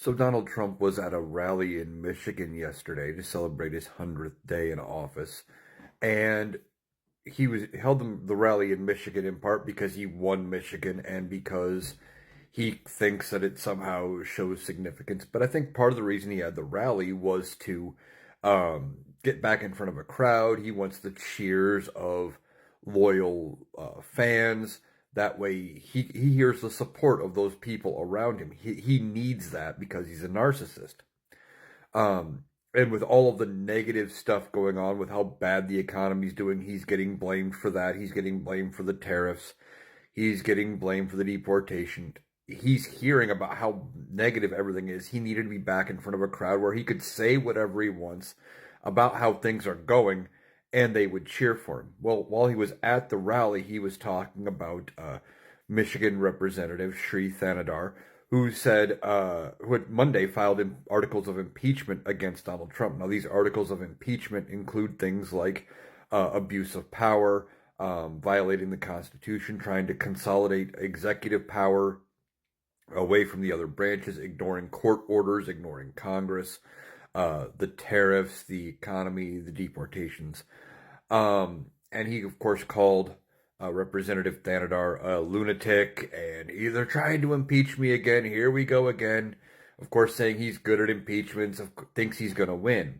So Donald Trump was at a rally in Michigan yesterday to celebrate his 100th day in office, and he was held the rally in Michigan in part because he won Michigan and because he thinks that it somehow shows significance. But I think part of the reason he had the rally was to get back in front of a crowd. He wants the cheers of loyal fans. That way, he hears the support of those people around him. He needs that because he's a narcissist. Um, and with all of the negative stuff going on, with how bad the economy's doing, he's getting blamed for that. He's getting blamed for the tariffs. He's getting blamed for the deportation. He's hearing about how negative everything is. He needed to be back in front of a crowd where he could say whatever he wants about how things are going, and they would cheer for him. Well, while he was at the rally, he was talking about Michigan Representative Sri Thanadar, who said, who had Monday filed articles of impeachment against Donald Trump. Now, these articles of impeachment include things like abuse of power, violating the Constitution, trying to consolidate executive power away from the other branches, ignoring court orders, ignoring Congress, the tariffs, the economy, the deportations. And he, of course, called Representative Thanadar a lunatic, and they're trying to impeach me again. Here we go again. Of course, saying he's good at impeachments, thinks he's going to win.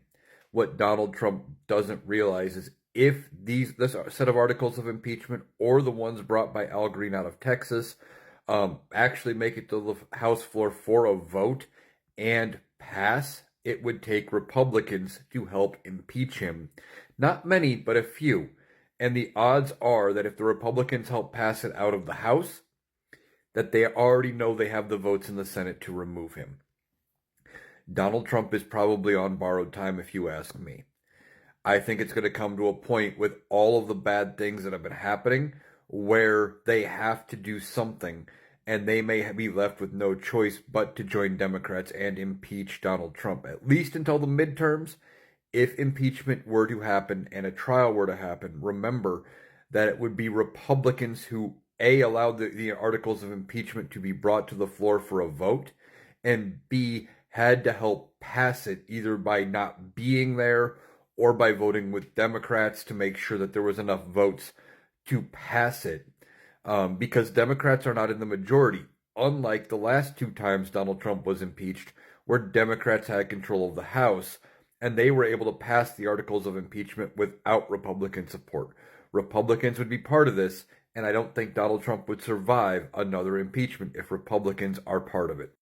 What Donald Trump doesn't realize is if this set of articles of impeachment or the ones brought by Al Green out of Texas actually make it to the House floor for a vote and pass, it would take Republicans to help impeach him. Not many, but a few. And the odds are that if the Republicans help pass it out of the House, that they already know they have the votes in the Senate to remove him. Donald Trump is probably on borrowed time, if you ask me. I think it's going to come to a point with all of the bad things that have been happening where they have to do something, and they may be left with no choice but to join Democrats and impeach Donald Trump, at least until the midterms. If impeachment were to happen and a trial were to happen, remember that it would be Republicans who, A, allowed the articles of impeachment to be brought to the floor for a vote, and B, had to help pass it either by not being there or by voting with Democrats to make sure that there was enough votes to pass it, because Democrats are not in the majority, unlike the last two times Donald Trump was impeached, where Democrats had control of the House, and they were able to pass the articles of impeachment without Republican support. Republicans would be part of this, and I don't think Donald Trump would survive another impeachment if Republicans are part of it.